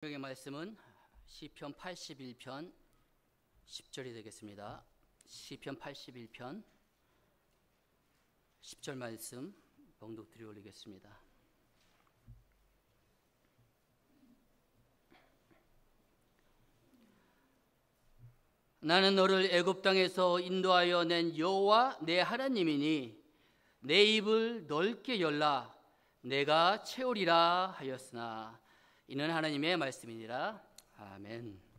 성경의 말씀은 시편 81편 10절이 되겠습니다. 시편 81편 10절 말씀 봉독 올리겠습니다. 나는 너를 애굽 땅에서 인도하여 낸 여호와 내 하나님이니 내 입을 넓게 열라 내가 채우리라 하였으나 이는 하나님의 말씀이니라. 아멘.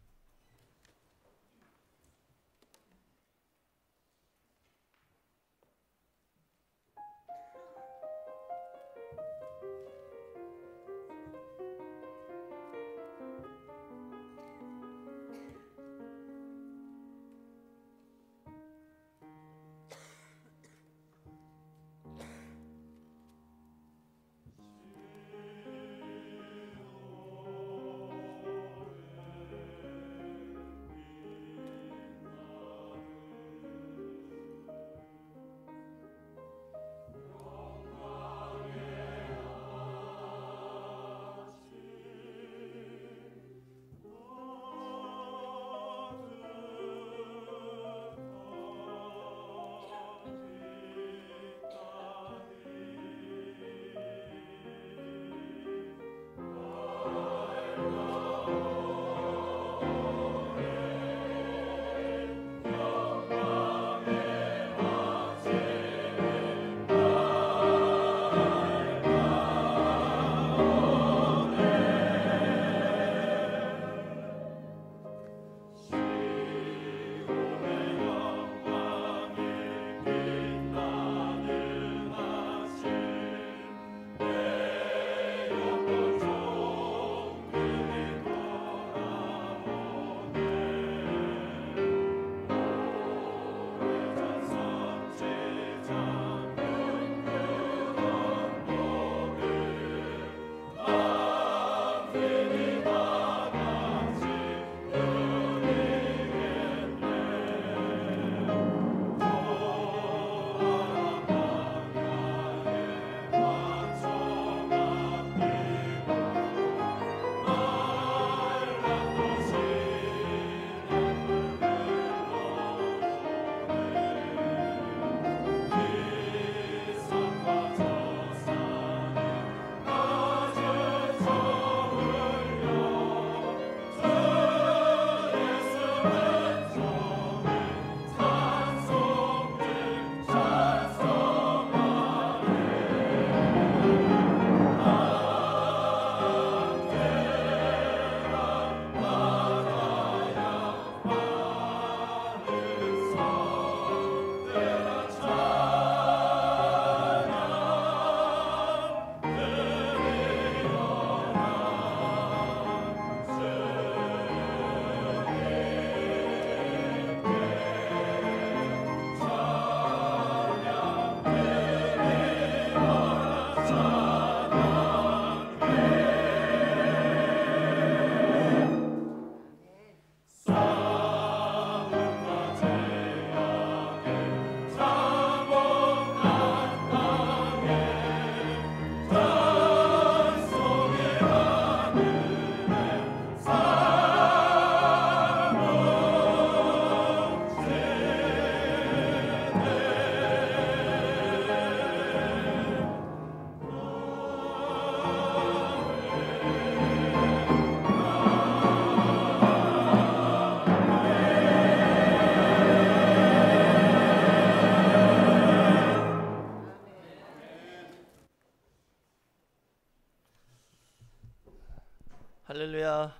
할렐루야.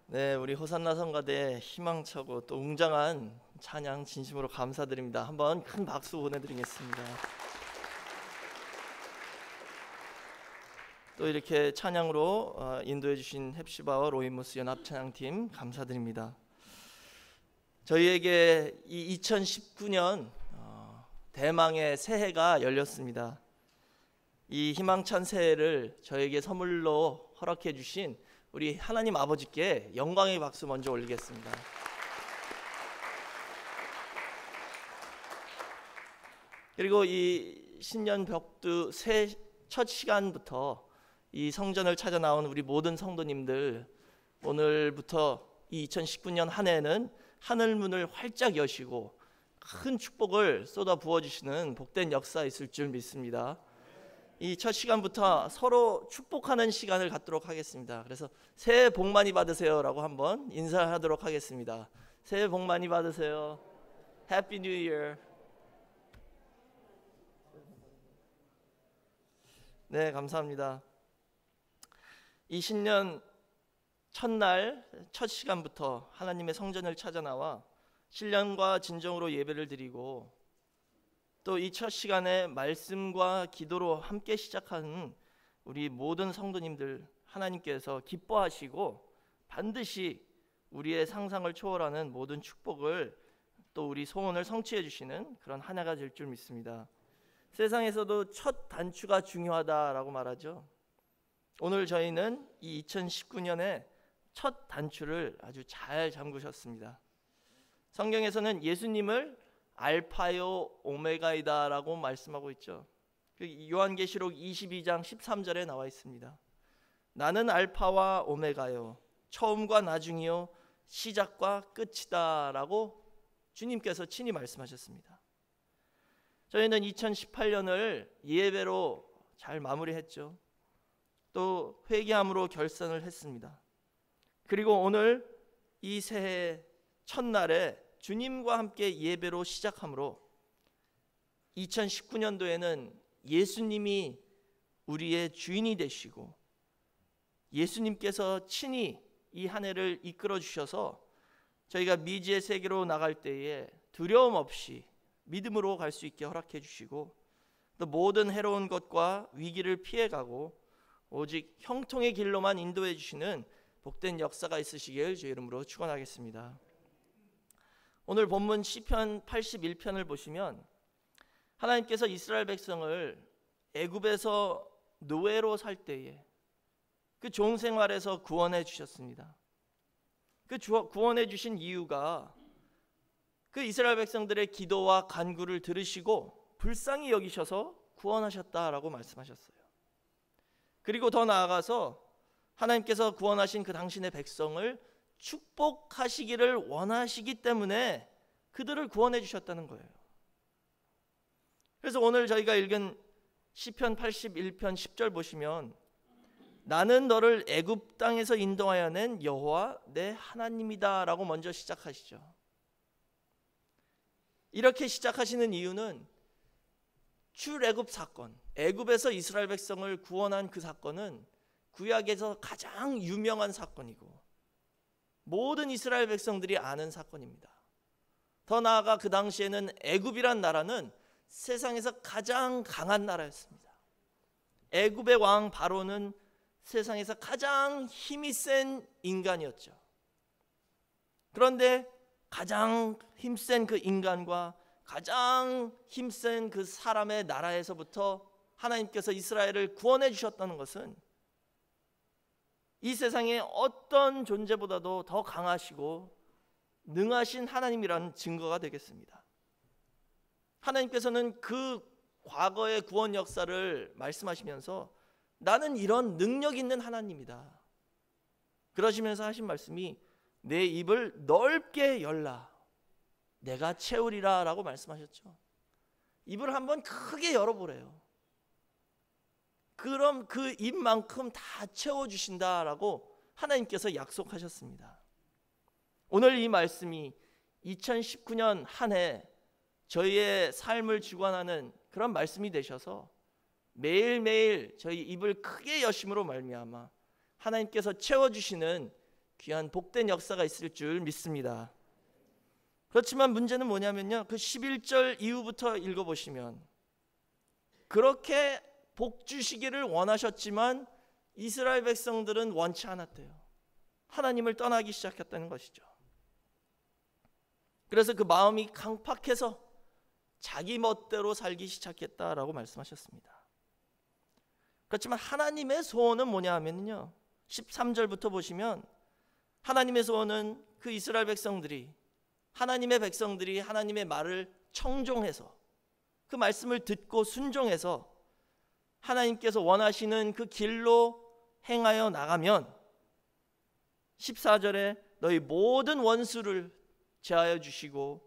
네, 우리 호산나 성가대 희망차고 또 웅장한 찬양 진심으로 감사드립니다. 한번 큰 박수 보내드리겠습니다. 또 이렇게 찬양으로 인도해 주신 헵시바와 로이모스 연합찬양팀 감사드립니다. 저희에게 이 2019년 대망의 새해가 열렸습니다. 이 희망찬 새해를 저에게 선물로 허락해 주신 우리 하나님 아버지께 영광의 박수 먼저 올리겠습니다. 그리고 이 신년 벽두 새 첫 시간부터 이 성전을 찾아 나온 우리 모든 성도님들, 오늘부터 이 2019년 한 해는 하늘 문을 활짝 여시고 큰 축복을 쏟아 부어주시는 복된 역사 있을 줄 믿습니다. 이 첫 시간부터 서로 축복하는 시간을 갖도록 하겠습니다. 그래서 새해 복 많이 받으세요 라고 한번 인사하도록 하겠습니다. 새해 복 많이 받으세요. Happy New Year. 네, 감사합니다. 이 신년 첫날 첫 시간부터 하나님의 성전을 찾아 나와 신령과 진정으로 예배를 드리고, 또 이 첫 시간에 말씀과 기도로 함께 시작하는 우리 모든 성도님들, 하나님께서 기뻐하시고 반드시 우리의 상상을 초월하는 모든 축복을, 또 우리 소원을 성취해 주시는 그런 한 해가 될 줄 믿습니다. 세상에서도 첫 단추가 중요하다라고 말하죠. 오늘 저희는 이 2019년에 첫 단추를 아주 잘 잠그셨습니다. 성경에서는 예수님을 알파요 오메가이다라고 말씀하고 있죠. 요한계시록 22장 13절에 나와 있습니다. 나는 알파와 오메가요, 처음과 나중이요, 시작과 끝이다 라고 주님께서 친히 말씀하셨습니다. 저희는 2018년을 예배로 잘 마무리했죠. 또 회개함으로 결산을 했습니다. 그리고 오늘 이 새해 첫날에 주님과 함께 예배로 시작함으로 2019년도에는 예수님이 우리의 주인이 되시고 예수님께서 친히 이 한 해를 이끌어 주셔서 저희가 미지의 세계로 나갈 때에 두려움 없이 믿음으로 갈 수 있게 허락해 주시고, 또 모든 해로운 것과 위기를 피해가고 오직 형통의 길로만 인도해 주시는 복된 역사가 있으시길 주의 이름으로 축원하겠습니다. 오늘 본문 시편 81편을 보시면 하나님께서 이스라엘 백성을 애굽에서 노예로 살 때에 그 종 생활에서 구원해 주셨습니다. 그 구원해 주신 이유가 그 이스라엘 백성들의 기도와 간구를 들으시고 불쌍히 여기셔서 구원하셨다라고 말씀하셨어요. 그리고 더 나아가서 하나님께서 구원하신 그 당신의 백성을 축복하시기를 원하시기 때문에 그들을 구원해 주셨다는 거예요. 그래서 오늘 저희가 읽은 시편 81편 10절 보시면 나는 너를 애굽 땅에서 인도하여 낸 여호와 내 하나님이다 라고 먼저 시작하시죠. 이렇게 시작하시는 이유는 출애굽 사건, 애굽에서 이스라엘 백성을 구원한 그 사건은 구약에서 가장 유명한 사건이고 모든 이스라엘 백성들이 아는 사건입니다. 더 나아가 그 당시에는 애굽이란 나라는 세상에서 가장 강한 나라였습니다. 애굽의 왕 바로는 세상에서 가장 힘이 센 인간이었죠. 그런데 가장 힘센 그 인간과 가장 힘센 그 사람의 나라에서부터 하나님께서 이스라엘을 구원해 주셨다는 것은 이 세상의 어떤 존재보다도 더 강하시고 능하신 하나님이라는 증거가 되겠습니다. 하나님께서는 그 과거의 구원 역사를 말씀하시면서 나는 이런 능력 있는 하나님이다. 그러시면서 하신 말씀이 내 입을 넓게 열라 내가 채우리라 라고 말씀하셨죠. 입을 한번 크게 열어보래요. 그럼 그 입만큼 다 채워주신다라고 하나님께서 약속하셨습니다. 오늘 이 말씀이 2019년 한 해 저희의 삶을 주관하는 그런 말씀이 되셔서 매일매일 저희 입을 크게 여심으로 말미암아 하나님께서 채워주시는 귀한 복된 역사가 있을 줄 믿습니다. 그렇지만 문제는 뭐냐면요, 그 11절 이후부터 읽어보시면 그렇게 복 주시기를 원하셨지만 이스라엘 백성들은 원치 않았대요. 하나님을 떠나기 시작했다는 것이죠. 그래서 그 마음이 강팍해서 자기 멋대로 살기 시작했다라고 말씀하셨습니다. 그렇지만 하나님의 소원은 뭐냐 하면요, 13절부터 보시면 하나님의 소원은 그 이스라엘 백성들이, 하나님의 백성들이 하나님의 말을 청종해서 그 말씀을 듣고 순종해서 하나님께서 원하시는 그 길로 행하여 나가면 14절에 너희 모든 원수를 제하여 주시고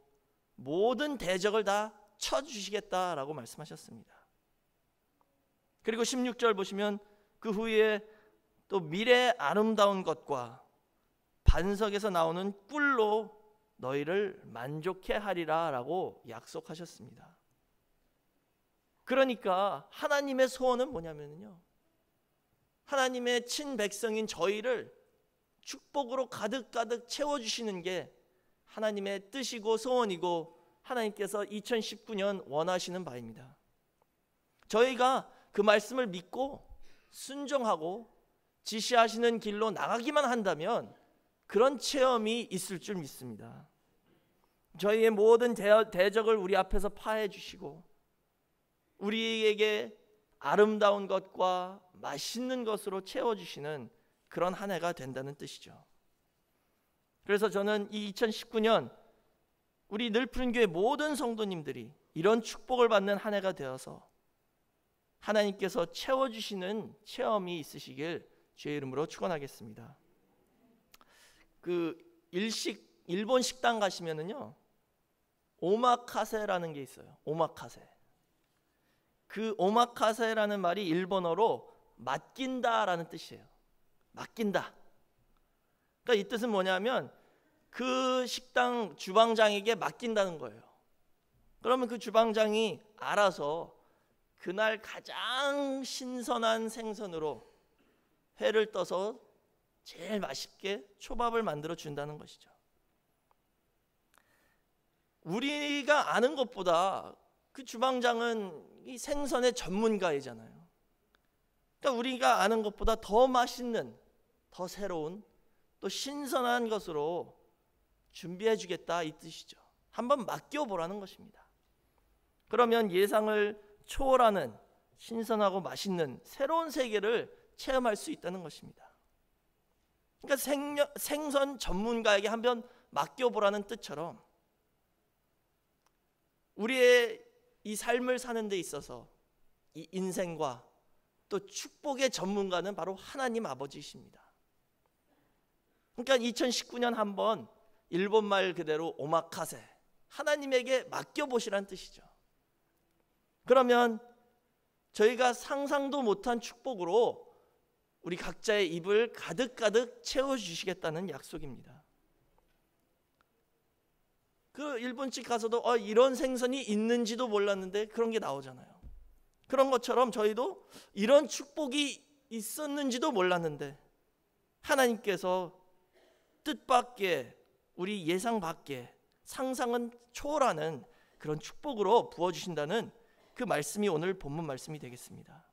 모든 대적을 다 쳐주시겠다라고 말씀하셨습니다. 그리고 16절 보시면 그 후에 또 미래의 아름다운 것과 반석에서 나오는 꿀로 너희를 만족해 하리라 라고 약속하셨습니다. 그러니까 하나님의 소원은 뭐냐면요, 하나님의 친백성인 저희를 축복으로 가득가득 채워주시는 게 하나님의 뜻이고 소원이고 하나님께서 2019년 원하시는 바입니다. 저희가 그 말씀을 믿고 순종하고 지시하시는 길로 나가기만 한다면 그런 체험이 있을 줄 믿습니다. 저희의 모든 대적을 우리 앞에서 파해 주시고 우리에게 아름다운 것과 맛있는 것으로 채워주시는 그런 한 해가 된다는 뜻이죠. 그래서 저는 이 2019년 우리 늘푸른교회 모든 성도님들이 이런 축복을 받는 한 해가 되어서 하나님께서 채워주시는 체험이 있으시길 주의 이름으로 축원하겠습니다. 그 일본 식당 가시면은요, 오마카세라는 게 있어요. 오마카세. 그 오마카세라는 말이 일본어로 맡긴다라는 뜻이에요. 맡긴다. 그러니까 이 뜻은 뭐냐면 그 식당 주방장에게 맡긴다는 거예요. 그러면 그 주방장이 알아서 그날 가장 신선한 생선으로 회를 떠서 제일 맛있게 초밥을 만들어 준다는 것이죠. 우리가 아는 것보다 그 주방장은 이 생선의 전문가이잖아요. 그러니까 우리가 아는 것보다 더 맛있는, 더 새로운, 또 신선한 것으로 준비해 주겠다 이 뜻이죠. 한번 맡겨보라는 것입니다. 그러면 예상을 초월하는 신선하고 맛있는 새로운 세계를 체험할 수 있다는 것입니다. 그러니까 생선 전문가에게 한번 맡겨보라는 뜻처럼 우리의 이 삶을 사는 데 있어서 이 인생과 또 축복의 전문가는 바로 하나님 아버지이십니다. 그러니까 2019년 한번 일본말 그대로 오마카세, 하나님에게 맡겨보시라는 뜻이죠. 그러면 저희가 상상도 못한 축복으로 우리 각자의 입을 가득가득 채워주시겠다는 약속입니다. 그 일본집 가서도 이런 생선이 있는지도 몰랐는데 그런 게 나오잖아요. 그런 것처럼 저희도 이런 축복이 있었는지도 몰랐는데 하나님께서 뜻밖의, 우리 예상 밖의, 상상은 초월하는 그런 축복으로 부어주신다는 그 말씀이 오늘 본문 말씀이 되겠습니다.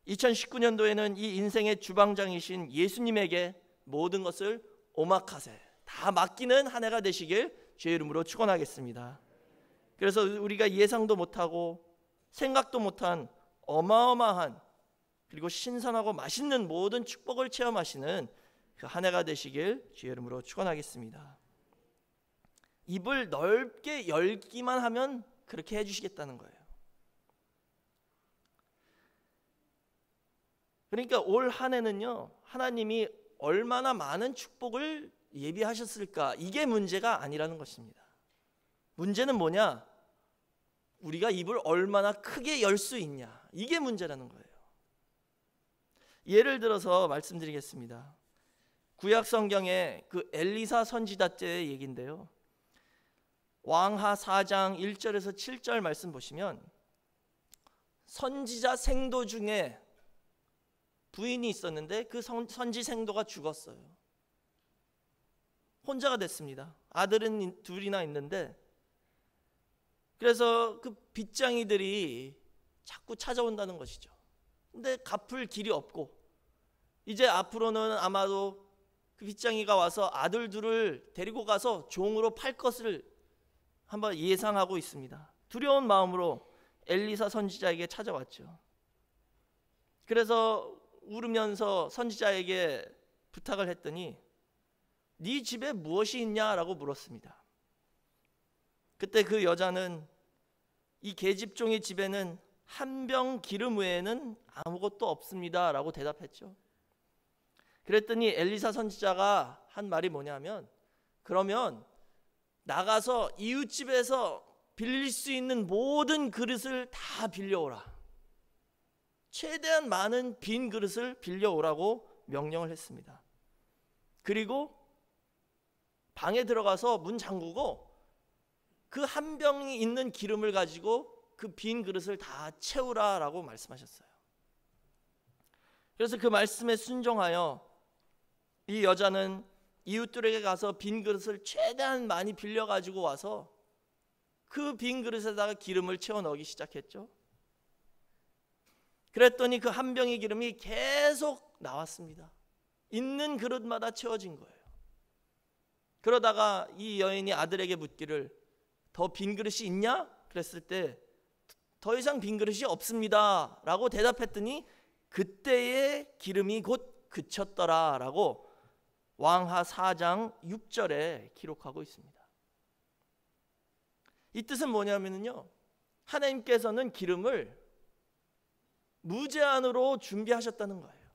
2019년도에는 이 인생의 주방장이신 예수님에게 모든 것을 오마카세 다 맡기는 한 해가 되시길 주의 이름으로 축원하겠습니다. 그래서 우리가 예상도 못하고 생각도 못한 어마어마한 그리고 신선하고 맛있는 모든 축복을 체험하시는 그 한 해가 되시길 주의 이름으로 축원하겠습니다. 입을 넓게 열기만 하면 그렇게 해주시겠다는 거예요. 그러니까 올 한 해는요, 하나님이 얼마나 많은 축복을 예비하셨을까, 이게 문제가 아니라는 것입니다. 문제는 뭐냐? 우리가 입을 얼마나 크게 열 수 있냐, 이게 문제라는 거예요. 예를 들어서 말씀드리겠습니다. 구약 성경의 그 엘리사 선지자 때의 얘기인데요, 왕하 4장 1절에서 7절 말씀 보시면 선지자 생도 중에 부인이 있었는데 그 선지 생도가 죽었어요. 혼자가 됐습니다. 아들은 둘이나 있는데, 그래서 그 빚쟁이들이 자꾸 찾아온다는 것이죠. 근데 갚을 길이 없고 이제 앞으로는 아마도 그 빚쟁이가 와서 아들 둘을 데리고 가서 종으로 팔 것을 한번 예상하고 있습니다. 두려운 마음으로 엘리사 선지자에게 찾아왔죠. 그래서 울으면서 선지자에게 부탁을 했더니 네 집에 무엇이 있냐라고 물었습니다. 그때 그 여자는 이 계집종의 집에는 한 병 기름 외에는 아무것도 없습니다 라고 대답했죠. 그랬더니 엘리사 선지자가 한 말이 뭐냐면, 그러면 나가서 이웃집에서 빌릴 수 있는 모든 그릇을 다 빌려오라. 최대한 많은 빈 그릇을 빌려오라고 명령을 했습니다. 그리고 방에 들어가서 문 잠그고 그 한 병이 있는 기름을 가지고 그 빈 그릇을 다 채우라라고 말씀하셨어요. 그래서 그 말씀에 순종하여 이 여자는 이웃들에게 가서 빈 그릇을 최대한 많이 빌려 가지고 와서 그 빈 그릇에다가 기름을 채워 넣기 시작했죠. 그랬더니 그 한 병의 기름이 계속 나왔습니다. 있는 그릇마다 채워진 거예요. 그러다가 이 여인이 아들에게 묻기를 더 빈 그릇이 있냐? 그랬을 때 더 이상 빈 그릇이 없습니다 라고 대답했더니 그때의 기름이 곧 그쳤더라 라고 왕하 4장 6절에 기록하고 있습니다. 이 뜻은 뭐냐면요, 하나님께서는 기름을 무제한으로 준비하셨다는 거예요.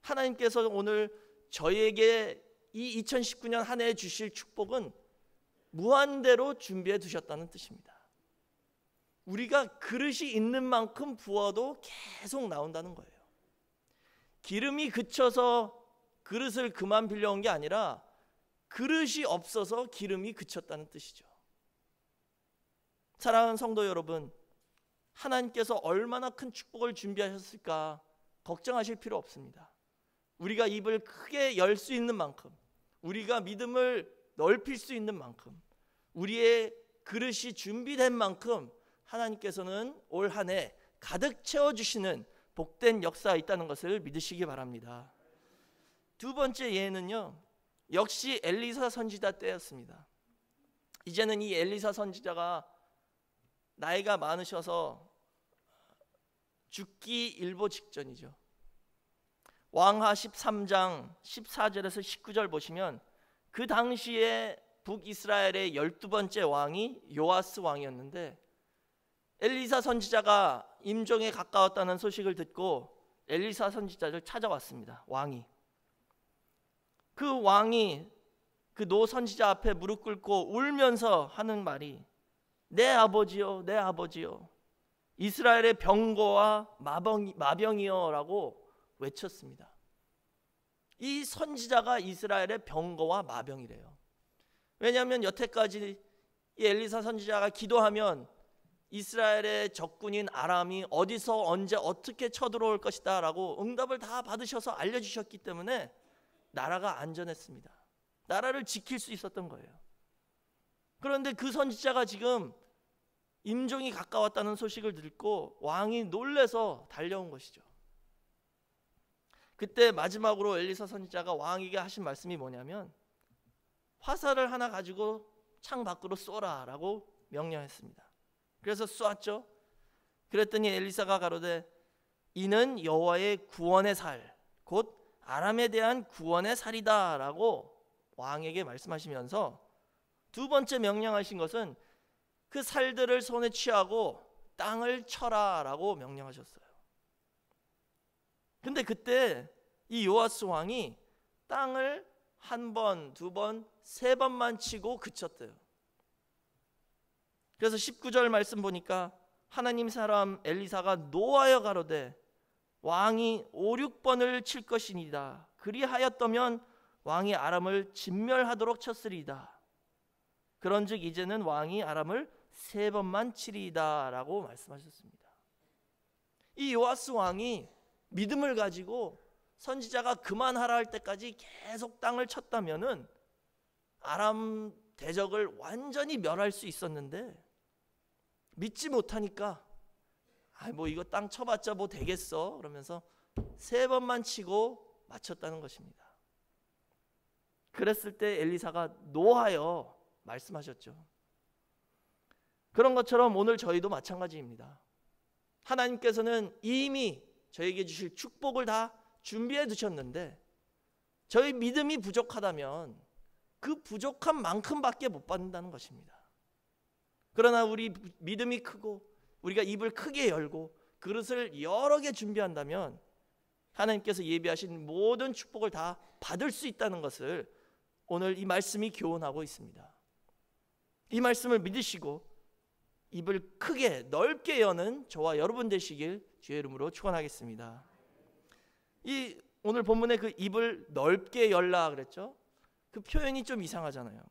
하나님께서 오늘 저에게 이 2019년 한 해 주실 축복은 무한대로 준비해 두셨다는 뜻입니다. 우리가 그릇이 있는 만큼 부어도 계속 나온다는 거예요. 기름이 그쳐서 그릇을 그만 빌려온 게 아니라 그릇이 없어서 기름이 그쳤다는 뜻이죠. 사랑하는 성도 여러분, 하나님께서 얼마나 큰 축복을 준비하셨을까 걱정하실 필요 없습니다. 우리가 입을 크게 열 수 있는 만큼, 우리가 믿음을 넓힐 수 있는 만큼, 우리의 그릇이 준비된 만큼 하나님께서는 올 한 해 가득 채워주시는 복된 역사가 있다는 것을 믿으시기 바랍니다. 두 번째 예는요, 역시 엘리사 선지자 때였습니다. 이제는 이 엘리사 선지자가 나이가 많으셔서 죽기 일보 직전이죠. 왕하 13장 14절에서 19절 보시면 그 당시에 북이스라엘의 12번째 왕이 요아스 왕이었는데, 엘리사 선지자가 임종에 가까웠다는 소식을 듣고 엘리사 선지자를 찾아왔습니다. 왕이. 그 왕이 그 노 선지자 앞에 무릎 꿇고 울면서 하는 말이 내 아버지요, 내 아버지요, 이스라엘의 병거와 마병이요 라고 외쳤습니다. 이 선지자가 이스라엘의 병거와 마병이래요. 왜냐하면 여태까지 이 엘리사 선지자가 기도하면 이스라엘의 적군인 아람이 어디서 언제 어떻게 쳐들어올 것이다 라고 응답을 다 받으셔서 알려주셨기 때문에 나라가 안전했습니다. 나라를 지킬 수 있었던 거예요. 그런데 그 선지자가 지금 임종이 가까웠다는 소식을 듣고 왕이 놀래서 달려온 것이죠. 그때 마지막으로 엘리사 선지자가 왕에게 하신 말씀이 뭐냐면 화살을 하나 가지고 창 밖으로 쏘라 라고 명령했습니다. 그래서 쏘았죠. 그랬더니 엘리사가 가로되 이는 여호와의 구원의 살, 곧 아람에 대한 구원의 살이다 라고 왕에게 말씀하시면서 두 번째 명령하신 것은 그 살들을 손에 취하고 땅을 쳐라 라고 명령하셨어요. 근데 그때 이 요아스 왕이 땅을 한 번, 두 번, 세 번만 치고 그쳤대요. 그래서 19절 말씀 보니까 하나님 사람 엘리사가 노하여 가로되 왕이 5, 6번을 칠 것이니이다. 그리하였더면 왕이 아람을 진멸하도록 쳤으리이다. 그런즉 이제는 왕이 아람을 3번만 치리이다 라고 말씀하셨습니다. 이 요아스 왕이 믿음을 가지고 선지자가 그만하라 할 때까지 계속 땅을 쳤다면은 아람 대적을 완전히 멸할 수 있었는데 믿지 못하니까 뭐 이거 땅 쳐봤자 뭐 되겠어 그러면서 3번만 치고 마쳤다는 것입니다. 그랬을 때 엘리사가 노하여 말씀하셨죠. 그런 것처럼 오늘 저희도 마찬가지입니다. 하나님께서는 이미 저에게 주실 축복을 다 준비해 두셨는데 저희 믿음이 부족하다면 그 부족한 만큼밖에 못 받는다는 것입니다. 그러나 우리 믿음이 크고 우리가 입을 크게 열고 그릇을 여러 개 준비한다면 하나님께서 예비하신 모든 축복을 다 받을 수 있다는 것을 오늘 이 말씀이 교훈하고 있습니다. 이 말씀을 믿으시고 입을 크게 넓게 여는 저와 여러분 되시길 주의 이름으로 축원하겠습니다. 이 오늘 본문에 그 입을 넓게 열라 그랬죠? 그 표현이 좀 이상하잖아요.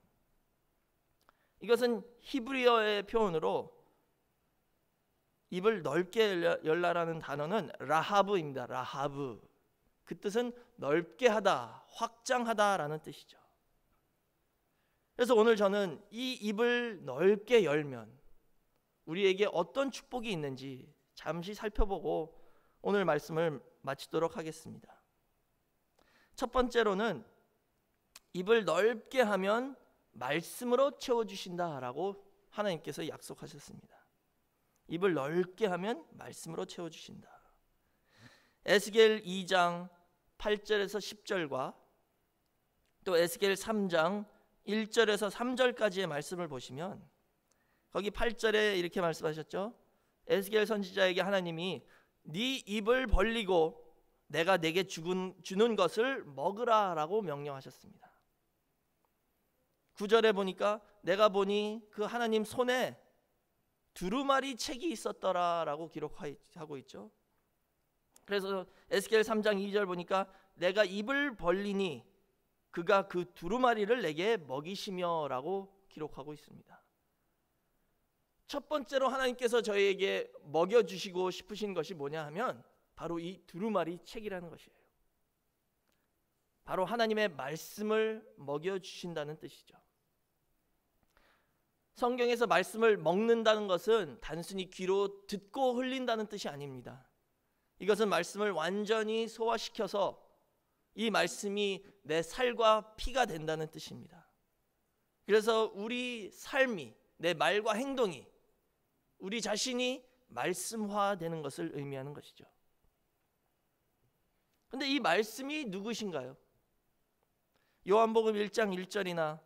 이것은 히브리어의 표현으로 입을 넓게 열라라는 단어는 라하브입니다. 라하브. 그 뜻은 넓게 하다, 확장하다라는 뜻이죠. 그래서 오늘 저는 이 입을 넓게 열면 우리에게 어떤 축복이 있는지 잠시 살펴보고 오늘 말씀을 마치도록 하겠습니다. 첫 번째로는 입을 넓게 하면 말씀으로 채워주신다라고 하나님께서 약속하셨습니다. 입을 넓게 하면 말씀으로 채워주신다. 에스겔 2장 8절에서 10절과 또 에스겔 3장 1절에서 3절까지의 말씀을 보시면 거기 8절에 이렇게 말씀하셨죠. 에스겔 선지자에게 하나님이 네 입을 벌리고 내가 내게 주는 것을 먹으라 라고 명령하셨습니다. 9절에 보니까 내가 보니 그 하나님 손에 두루마리 책이 있었더라 라고 기록하고 있죠. 그래서 에스겔 3장 2절 보니까 내가 입을 벌리니 그가 그 두루마리를 내게 먹이시며 라고 기록하고 있습니다. 첫 번째로 하나님께서 저희에게 먹여주시고 싶으신 것이 뭐냐 하면 바로 이 두루마리 책이라는 것이에요. 바로 하나님의 말씀을 먹여주신다는 뜻이죠. 성경에서 말씀을 먹는다는 것은 단순히 귀로 듣고 흘린다는 뜻이 아닙니다. 이것은 말씀을 완전히 소화시켜서 이 말씀이 내 살과 피가 된다는 뜻입니다. 그래서 우리 삶이, 내 말과 행동이 우리 자신이 말씀화되는 것을 의미하는 것이죠. 그런데 이 말씀이 누구신가요? 요한복음 1장 1절이나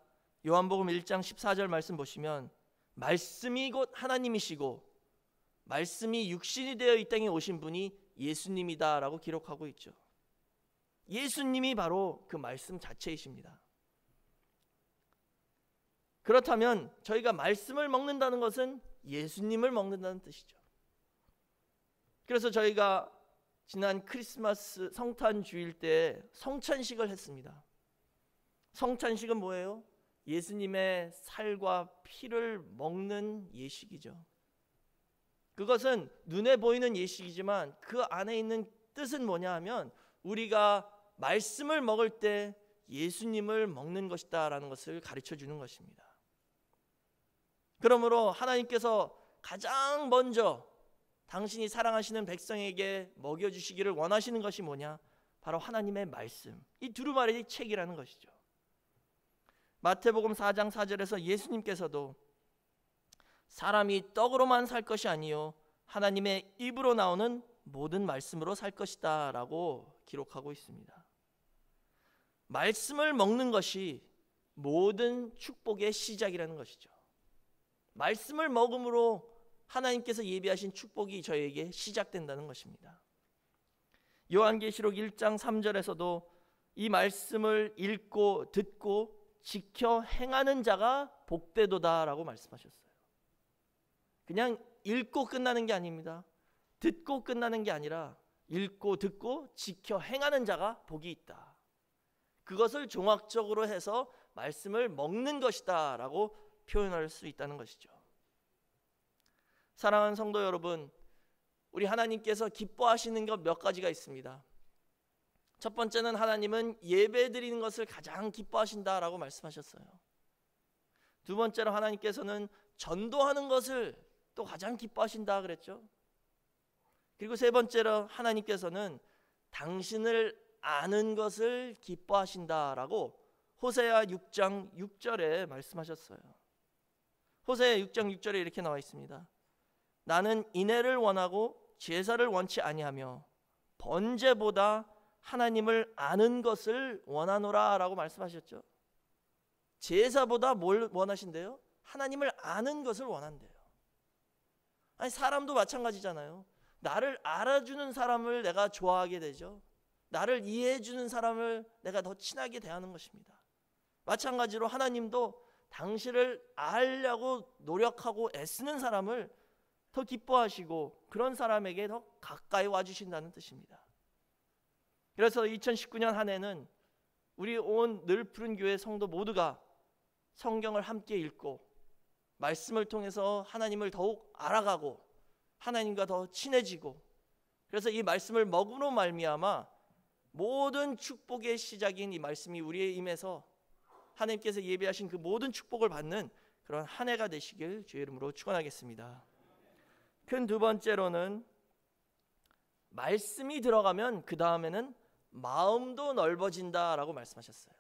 요한복음 1장 14절 말씀 보시면 말씀이 곧 하나님이시고 말씀이 육신이 되어 이 땅에 오신 분이 예수님이다 라고 기록하고 있죠. 예수님이 바로 그 말씀 자체이십니다. 그렇다면 저희가 말씀을 먹는다는 것은 예수님을 먹는다는 뜻이죠. 그래서 저희가 지난 크리스마스 성탄 주일 때 성찬식을 했습니다. 성찬식은 뭐예요? 예수님의 살과 피를 먹는 예식이죠. 그것은 눈에 보이는 예식이지만 그 안에 있는 뜻은 뭐냐 하면 우리가 말씀을 먹을 때 예수님을 먹는 것이다 라는 것을 가르쳐 주는 것입니다. 그러므로 하나님께서 가장 먼저 당신이 사랑하시는 백성에게 먹여주시기를 원하시는 것이 뭐냐? 바로 하나님의 말씀, 이 두루마리 책이라는 것이죠. 마태복음 4장 4절에서 예수님께서도 사람이 떡으로만 살 것이 아니요 하나님의 입으로 나오는 모든 말씀으로 살 것이다 라고 기록하고 있습니다. 말씀을 먹는 것이 모든 축복의 시작이라는 것이죠. 말씀을 먹음으로 하나님께서 예비하신 축복이 저에게 시작된다는 것입니다. 요한계시록 1장 3절에서도 이 말씀을 읽고 듣고 지켜 행하는 자가 복되도다 라고 말씀하셨어요. 그냥 읽고 끝나는 게 아닙니다. 듣고 끝나는 게 아니라 읽고 듣고 지켜 행하는 자가 복이 있다. 그것을 종합적으로 해서 말씀을 먹는 것이다 라고 표현할 수 있다는 것이죠. 사랑하는 성도 여러분, 우리 하나님께서 기뻐하시는 것 몇 가지가 있습니다. 첫 번째는 하나님은 예배 드리는 것을 가장 기뻐하신다라고 말씀하셨어요. 두 번째로 하나님께서는 전도하는 것을 또 가장 기뻐하신다 그랬죠. 그리고 세 번째로 하나님께서는 당신을 아는 것을 기뻐하신다라고 호세아 6장 6절에 말씀하셨어요. 호세아 6장 6절에 이렇게 나와 있습니다. 나는 인애를 원하고 제사를 원치 아니하며 번제보다 하나님을 아는 것을 원하노라 라고 말씀하셨죠. 제사보다 뭘 원하신대요? 하나님을 아는 것을 원한대요. 아니 사람도 마찬가지잖아요. 나를 알아주는 사람을 내가 좋아하게 되죠. 나를 이해해주는 사람을 내가 더 친하게 대하는 것입니다. 마찬가지로 하나님도 당신을 알려고 노력하고 애쓰는 사람을 더 기뻐하시고 그런 사람에게 더 가까이 와주신다는 뜻입니다. 그래서 2019년 한 해는 우리 온 늘푸른 교회 성도 모두가 성경을 함께 읽고 말씀을 통해서 하나님을 더욱 알아가고 하나님과 더 친해지고, 그래서 이 말씀을 먹음으로 말미암아 모든 축복의 시작인 이 말씀이 우리의 임해서 하나님께서 예비하신 그 모든 축복을 받는 그런 한 해가 되시길 주의 이름으로 축원하겠습니다. 큰 두 번째로는 말씀이 들어가면 그 다음에는 마음도 넓어진다라고 말씀하셨어요.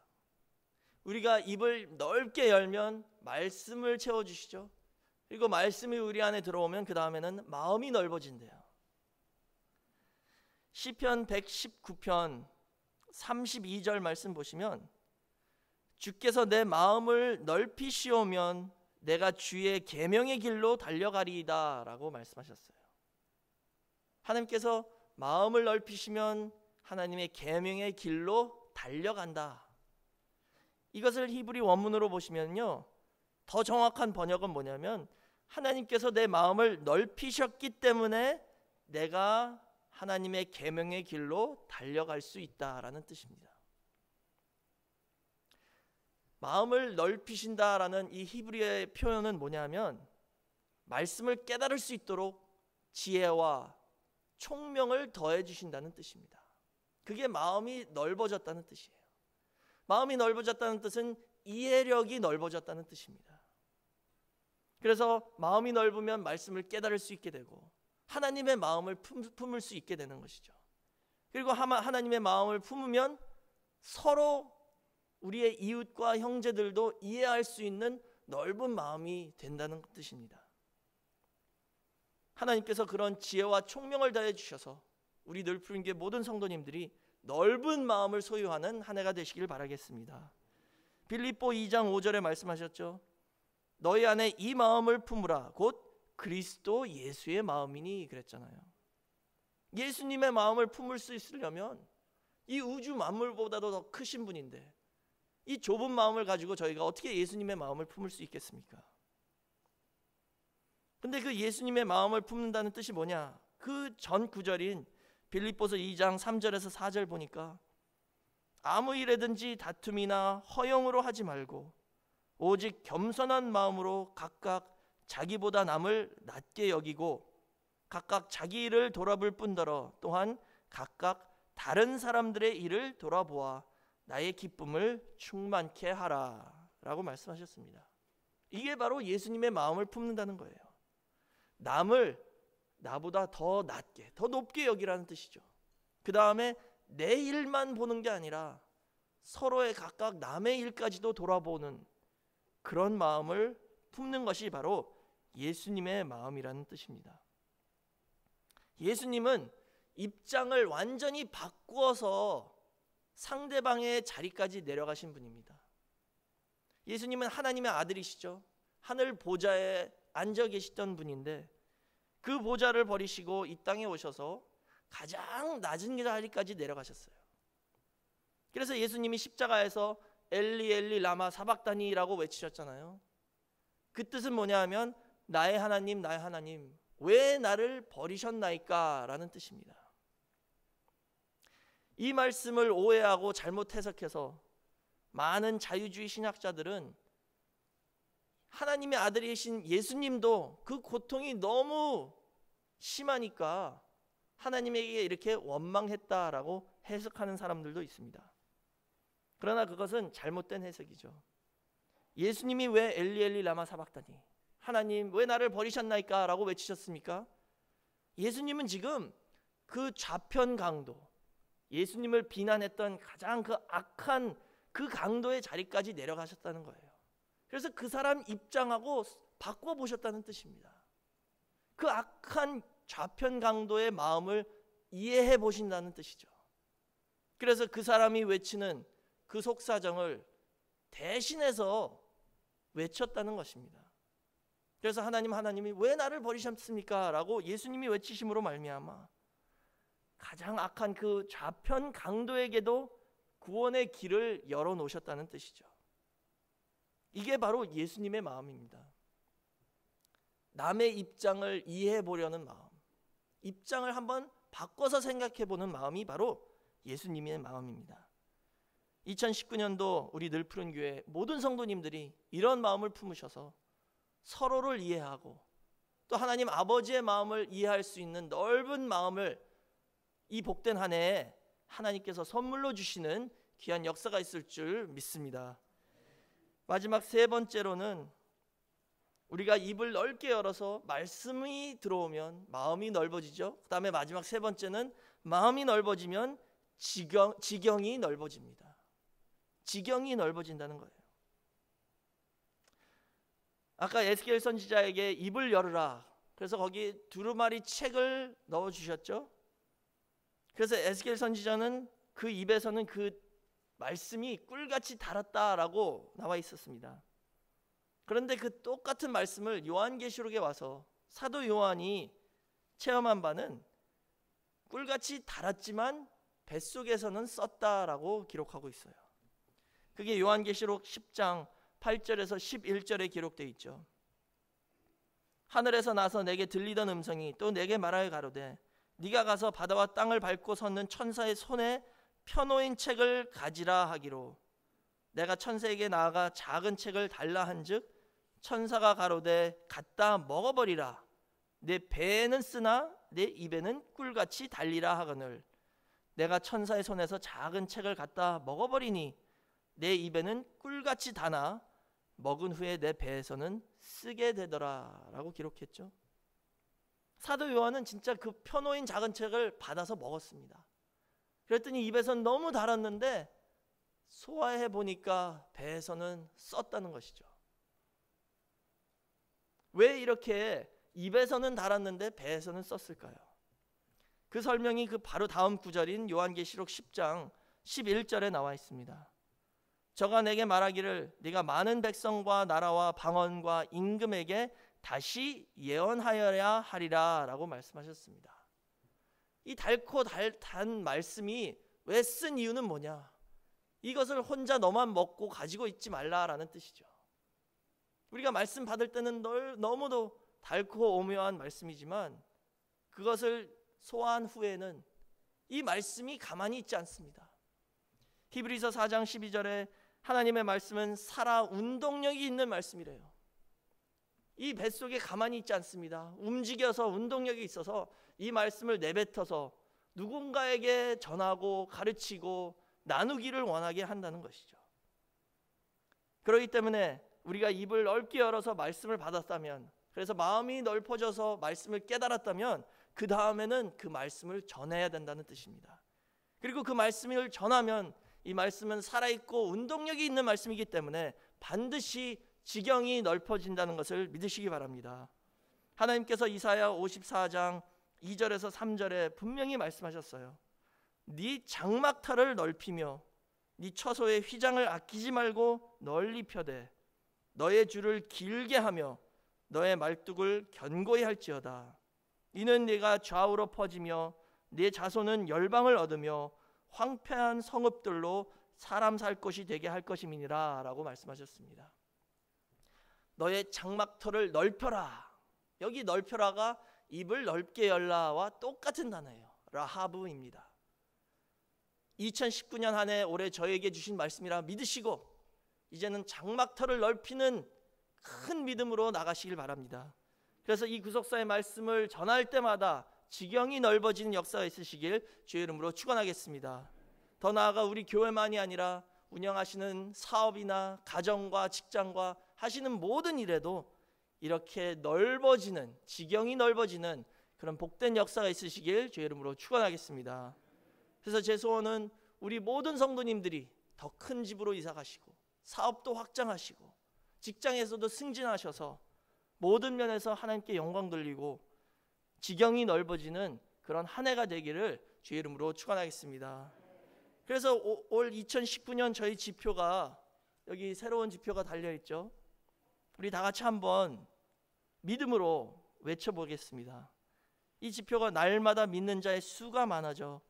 우리가 입을 넓게 열면 말씀을 채워주시죠. 그리고 말씀이 우리 안에 들어오면 그 다음에는 마음이 넓어진대요. 시편 119편 32절 말씀 보시면 주께서 내 마음을 넓히시오면 내가 주의 계명의 길로 달려가리이다 라고 말씀하셨어요. 하나님께서 마음을 넓히시면 하나님의 계명의 길로 달려간다. 이것을 히브리 원문으로 보시면요, 더 정확한 번역은 뭐냐면 하나님께서 내 마음을 넓히셨기 때문에 내가 하나님의 계명의 길로 달려갈 수 있다라는 뜻입니다. 마음을 넓히신다라는 이 히브리어의 표현은 뭐냐면 말씀을 깨달을 수 있도록 지혜와 총명을 더해 주신다는 뜻입니다. 그게 마음이 넓어졌다는 뜻이에요. 마음이 넓어졌다는 뜻은 이해력이 넓어졌다는 뜻입니다. 그래서 마음이 넓으면 말씀을 깨달을 수 있게 되고 하나님의 마음을 품을 수 있게 되는 것이죠. 그리고 하나님의 마음을 품으면 서로 우리의 이웃과 형제들도 이해할 수 있는 넓은 마음이 된다는 뜻입니다. 하나님께서 그런 지혜와 총명을 더해 주셔서 우리 늘푸른 교회 모든 성도님들이 넓은 마음을 소유하는 한 해가 되시길 바라겠습니다. 빌립보 2장 5절에 말씀하셨죠. 너희 안에 이 마음을 품으라 곧 그리스도 예수의 마음이니 그랬잖아요. 예수님의 마음을 품을 수 있으려면 이 우주 만물보다도 더 크신 분인데 이 좁은 마음을 가지고 저희가 어떻게 예수님의 마음을 품을 수 있겠습니까? 근데 그 예수님의 마음을 품는다는 뜻이 뭐냐? 그 전 구절인 빌립보서 2장 3절에서 4절 보니까 아무 일에든지 다툼이나 허영으로 하지 말고 오직 겸손한 마음으로 각각 자기보다 남을 낮게 여기고 각각 자기 일을 돌아볼 뿐더러 또한 각각 다른 사람들의 일을 돌아보아 나의 기쁨을 충만케 하라 라고 말씀하셨습니다. 이게 바로 예수님의 마음을 품는다는 거예요. 남을 나보다 더 낮게, 더 높게 여기라는 뜻이죠. 그 다음에 내 일만 보는 게 아니라 서로의 각각 남의 일까지도 돌아보는 그런 마음을 품는 것이 바로 예수님의 마음이라는 뜻입니다. 예수님은 입장을 완전히 바꾸어서 상대방의 자리까지 내려가신 분입니다. 예수님은 하나님의 아들이시죠. 하늘 보좌에 앉아 계시던 분인데 그 보좌를 버리시고 이 땅에 오셔서 가장 낮은 자리까지 내려가셨어요. 그래서 예수님이 십자가에서 엘리 엘리 라마 사박다니라고 외치셨잖아요. 그 뜻은 뭐냐 하면 나의 하나님 왜 나를 버리셨나이까 라는 뜻입니다. 이 말씀을 오해하고 잘못 해석해서 많은 자유주의 신학자들은 하나님의 아들이신 예수님도 그 고통이 너무 심하니까 하나님에게 이렇게 원망했다라고 해석하는 사람들도 있습니다. 그러나 그것은 잘못된 해석이죠. 예수님이 왜 엘리 엘리 라마 사박다니, 하나님 왜 나를 버리셨나이까 라고 외치셨습니까? 예수님은 지금 그 좌편 강도, 예수님을 비난했던 가장 그 악한 그 강도의 자리까지 내려가셨다는 거예요. 그래서 그 사람 입장하고 바꿔보셨다는 뜻입니다. 그 악한 좌편 강도의 마음을 이해해 보신다는 뜻이죠. 그래서 그 사람이 외치는 그 속사정을 대신해서 외쳤다는 것입니다. 그래서 하나님이 왜 나를 버리셨습니까? 라고 예수님이 외치심으로 말미암아 가장 악한 그 좌편 강도에게도 구원의 길을 열어놓으셨다는 뜻이죠. 이게 바로 예수님의 마음입니다. 남의 입장을 이해해 보려는 마음, 입장을 한번 바꿔서 생각해 보는 마음이 바로 예수님의 마음입니다. 2019년도 우리 늘푸른 교회 모든 성도님들이 이런 마음을 품으셔서 서로를 이해하고 또 하나님 아버지의 마음을 이해할 수 있는 넓은 마음을 이 복된 한 해에 하나님께서 선물로 주시는 귀한 역사가 있을 줄 믿습니다. 마지막 세 번째로는 우리가 입을 넓게 열어서 말씀이 들어오면 마음이 넓어지죠. 그 다음에 마지막 세 번째는 마음이 넓어지면 지경이 넓어집니다. 지경이 넓어진다는 거예요. 아까 에스겔 선지자에게 입을 열으라. 그래서 거기 두루마리 책을 넣어주셨죠. 그래서 에스겔 선지자는 그 입에서는 그 말씀이 꿀같이 달았다라고 나와 있었습니다. 그런데 그 똑같은 말씀을 요한계시록에 와서 사도 요한이 체험한 바는 꿀같이 달았지만 뱃속에서는 썼다라고 기록하고 있어요. 그게 요한계시록 10장 8절에서 11절에 기록되어 있죠. 하늘에서 나서 내게 들리던 음성이 또 내게 말하여 가로되 네가 가서 바다와 땅을 밟고 섰는 천사의 손에 펴놓인 책을 가지라 하기로 내가 천사에게 나아가 작은 책을 달라 한즉 천사가 가로되 갖다 먹어버리라 내 배에는 쓰나 내 입에는 꿀같이 달리라 하거늘 내가 천사의 손에서 작은 책을 갖다 먹어버리니 내 입에는 꿀같이 다나 먹은 후에 내 배에서는 쓰게 되더라 라고 기록했죠. 사도 요한은 진짜 그 펴놓인 작은 책을 받아서 먹었습니다. 그랬더니 입에서는 너무 달았는데 소화해 보니까 배에서는 썼다는 것이죠. 왜 이렇게 입에서는 달았는데 배에서는 썼을까요? 그 설명이 그 바로 다음 구절인 요한계시록 10장 11절에 나와 있습니다. 저가 내게 말하기를 네가 많은 백성과 나라와 방언과 임금에게 다시 예언하여야 하리라 라고 말씀하셨습니다. 이 달고 단 말씀이 왜 쓴 이유는 뭐냐? 이것을 혼자 너만 먹고 가지고 있지 말라라는 뜻이죠. 우리가 말씀 받을 때는 너무도 달고 오묘한 말씀이지만 그것을 소화한 후에는 이 말씀이 가만히 있지 않습니다. 히브리서 4장 12절에 하나님의 말씀은 살아 운동력이 있는 말씀이래요. 이 뱃속에 가만히 있지 않습니다. 움직여서 운동력이 있어서 이 말씀을 내뱉어서 누군가에게 전하고 가르치고 나누기를 원하게 한다는 것이죠. 그렇기 때문에 우리가 입을 넓게 열어서 말씀을 받았다면, 그래서 마음이 넓어져서 말씀을 깨달았다면 그 다음에는 그 말씀을 전해야 된다는 뜻입니다. 그리고 그 말씀을 전하면 이 말씀은 살아있고 운동력이 있는 말씀이기 때문에 반드시 지경이 넓어진다는 것을 믿으시기 바랍니다. 하나님께서 이사야 54장 2절에서 3절에 분명히 말씀하셨어요. 네 장막터를 넓히며 네 처소의 휘장을 아끼지 말고 널리 펴되 너의 줄을 길게 하며 너의 말뚝을 견고히 할지어다. 이는 네가 좌우로 퍼지며 네 자손은 열방을 얻으며 황폐한 성읍들로 사람 살 곳이 되게 할 것임이니라 라고 말씀하셨습니다. 너의 장막터를 넓혀라. 여기 넓혀라가 입을 넓게 열라와 똑같은 단어예요. 라하브입니다. 2019년 한 해 올해 저에게 주신 말씀이라 믿으시고 이제는 장막터를 넓히는 큰 믿음으로 나가시길 바랍니다. 그래서 이 구속사의 말씀을 전할 때마다 지경이 넓어지는 역사가 있으시길 주의 이름으로 축원하겠습니다. 더 나아가 우리 교회만이 아니라 운영하시는 사업이나 가정과 직장과 하시는 모든 일에도 이렇게 넓어지는, 지경이 넓어지는 그런 복된 역사가 있으시길 주의 이름으로 축원하겠습니다. 그래서 제 소원은 우리 모든 성도님들이 더 큰 집으로 이사 가시고 사업도 확장하시고 직장에서도 승진하셔서 모든 면에서 하나님께 영광 돌리고 지경이 넓어지는 그런 한 해가 되기를 주의 이름으로 축원하겠습니다. 그래서 올 2019년 저희 지표가 여기 새로운 지표가 달려있죠. 우리 다 같이 한번 믿음으로 외쳐보겠습니다. 이 지표가 날마다 믿는 자의 수가 많아져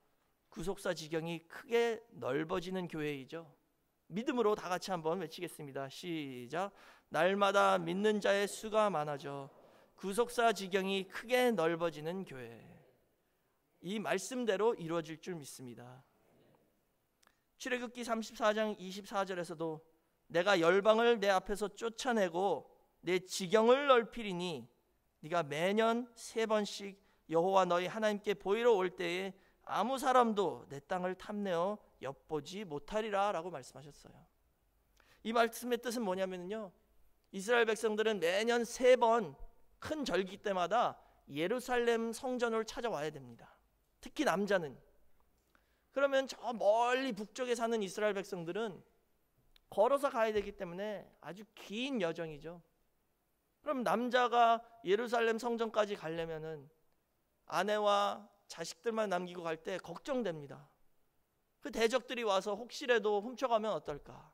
구속사 지경이 크게 넓어지는 교회이죠. 믿음으로 다 같이 한번 외치겠습니다. 시작. 날마다 믿는 자의 수가 많아져 구속사 지경이 크게 넓어지는 교회. 이 말씀대로 이루어질 줄 믿습니다. 출애굽기 34장 24절에서도 내가 열방을 내 앞에서 쫓아내고 내 지경을 넓히리니 네가 매년 3번씩 여호와 너희 하나님께 보이러 올 때에 아무 사람도 내 땅을 탐내어 엿보지 못하리라 라고 말씀하셨어요. 이 말씀의 뜻은 뭐냐면요, 이스라엘 백성들은 매년 3번 큰 절기 때마다 예루살렘 성전을 찾아와야 됩니다. 특히 남자는. 그러면 저 멀리 북쪽에 사는 이스라엘 백성들은 걸어서 가야 되기 때문에 아주 긴 여정이죠. 그럼 남자가 예루살렘 성전까지 가려면은 아내와 자식들만 남기고 갈 때 걱정됩니다. 그 대적들이 와서 혹시라도 훔쳐가면 어떨까?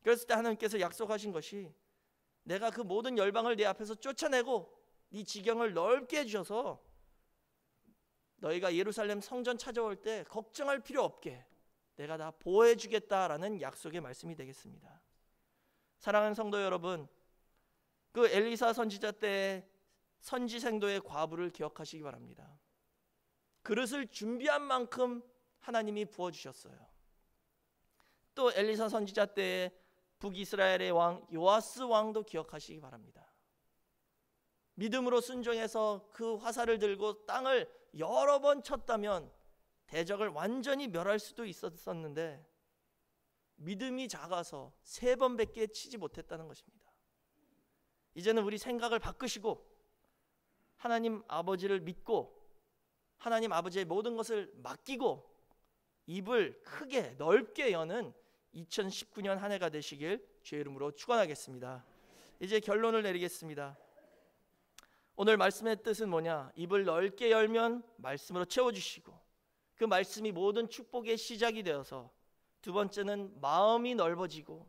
그랬을 때 하나님께서 약속하신 것이 내가 그 모든 열방을 내 앞에서 쫓아내고 네 지경을 넓게 해주셔서 너희가 예루살렘 성전 찾아올 때 걱정할 필요 없게 내가 다 보호해 주겠다라는 약속의 말씀이 되겠습니다. 사랑하는 성도 여러분, 그 엘리사 선지자 때의 선지생도의 과부를 기억하시기 바랍니다. 그릇을 준비한 만큼 하나님이 부어주셨어요. 또 엘리사 선지자 때의 북이스라엘의 왕 요아스 왕도 기억하시기 바랍니다. 믿음으로 순종해서 그 화살을 들고 땅을 여러 번 쳤다면 대적을 완전히 멸할 수도 있었는데 믿음이 작아서 3번밖에 치지 못했다는 것입니다. 이제는 우리 생각을 바꾸시고 하나님 아버지를 믿고 하나님 아버지의 모든 것을 맡기고 입을 크게 넓게 여는 2019년 한 해가 되시길 주의 이름으로 축원하겠습니다. 이제 결론을 내리겠습니다. 오늘 말씀의 뜻은 뭐냐? 입을 넓게 열면 말씀으로 채워주시고 그 말씀이 모든 축복의 시작이 되어서 두 번째는 마음이 넓어지고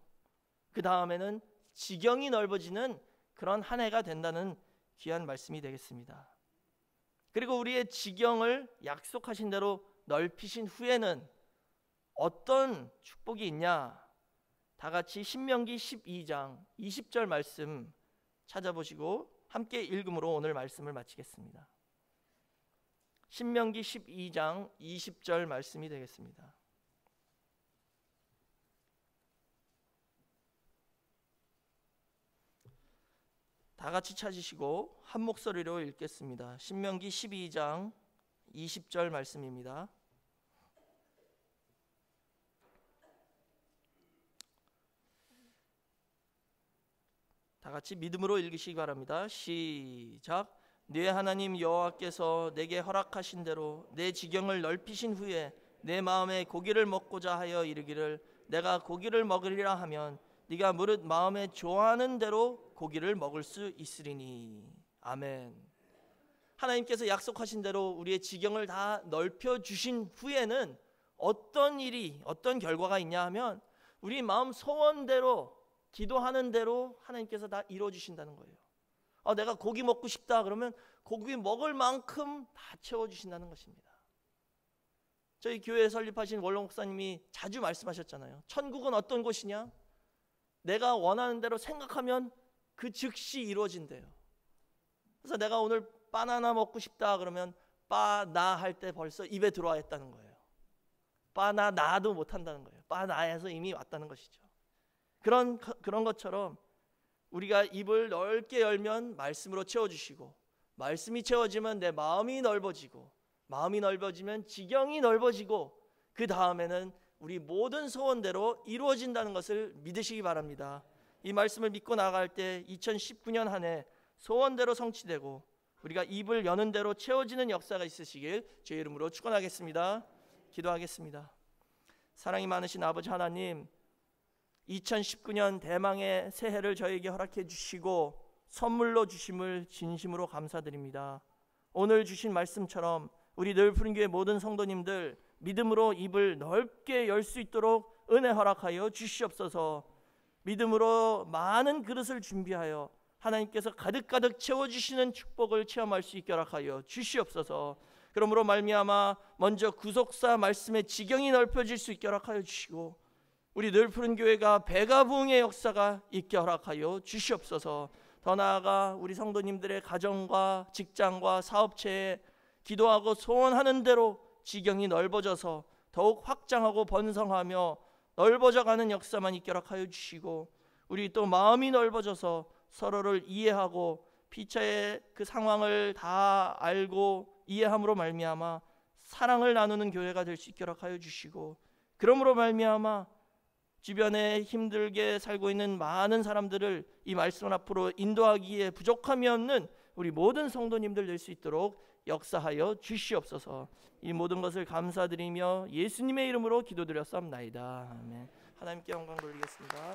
그 다음에는 지경이 넓어지는 그런 한 해가 된다는 귀한 말씀이 되겠습니다. 그리고 우리의 지경을 약속하신 대로 넓히신 후에는 어떤 축복이 있냐? 다 같이 신명기 12장 20절 말씀 찾아보시고 함께 읽음으로 오늘 말씀을 마치겠습니다. 신명기 12장 20절 말씀이 되겠습니다. 다 같이 찾으시고 한 목소리로 읽겠습니다. 신명기 12장 20절 말씀입니다. 다 같이 믿음으로 읽으시기 바랍니다. 시작. 네 하나님 여호와께서 내게 허락하신 대로 내 지경을 넓히신 후에 내 마음에 고기를 먹고자 하여 이르기를 내가 고기를 먹으리라 하면 네가 무릇 마음에 좋아하는 대로 고기를 먹을 수 있으리니. 아멘. 하나님께서 약속하신 대로 우리의 지경을 다 넓혀주신 후에는 어떤 일이 어떤 결과가 있냐 하면 우리 마음 소원대로 기도하는 대로 하나님께서 다 이루어주신다는 거예요. 내가 고기 먹고 싶다 그러면 고기 먹을 만큼 다 채워주신다는 것입니다. 저희 교회 설립하신 원로 목사님이 자주 말씀하셨잖아요. 천국은 어떤 곳이냐? 내가 원하는 대로 생각하면 그 즉시 이루어진대요. 그래서 내가 오늘 바나나 먹고 싶다 그러면 바나 할 때 벌써 입에 들어와 있다는 거예요. 바나나도 못한다는 거예요. 바나에서 이미 왔다는 것이죠. 그런 것처럼 우리가 입을 넓게 열면 말씀으로 채워주시고 말씀이 채워지면 내 마음이 넓어지고 마음이 넓어지면 지경이 넓어지고 그 다음에는 우리 모든 소원대로 이루어진다는 것을 믿으시기 바랍니다. 이 말씀을 믿고 나갈 때 2019년 한 해 소원대로 성취되고 우리가 입을 여는 대로 채워지는 역사가 있으시길 주의 이름으로 축원하겠습니다. 기도하겠습니다. 사랑이 많으신 아버지 하나님, 2019년 대망의 새해를 저에게 허락해 주시고 선물로 주심을 진심으로 감사드립니다. 오늘 주신 말씀처럼 우리 늘 푸른교회 모든 성도님들 믿음으로 입을 넓게 열 수 있도록 은혜 허락하여 주시옵소서. 믿음으로 많은 그릇을 준비하여 하나님께서 가득가득 채워주시는 축복을 체험할 수 있게 허락하여 주시옵소서. 그러므로 말미암아 먼저 구속사 말씀의 지경이 넓혀질 수 있게 허락하여 주시고, 우리 늘푸른 교회가 배가 부흥의 역사가 있게 허락하여 주시옵소서. 더 나아가 우리 성도님들의 가정과 직장과 사업체에 기도하고 소원하는 대로 지경이 넓어져서 더욱 확장하고 번성하며 넓어져가는 역사만 있게 허락하여 주시고, 우리 또 마음이 넓어져서 서로를 이해하고 피차의 그 상황을 다 알고 이해함으로 말미암아 사랑을 나누는 교회가 될 수 있게 허락하여 주시고, 그러므로 말미암아 주변에 힘들게 살고 있는 많은 사람들을 이 말씀 앞으로 인도하기에 부족함이 없는 우리 모든 성도님들 될 수 있도록 역사하여 주시옵소서. 이 모든 것을 감사드리며 예수님의 이름으로 기도드렸사옵나이다. 아멘. 하나님께 영광 돌리겠습니다.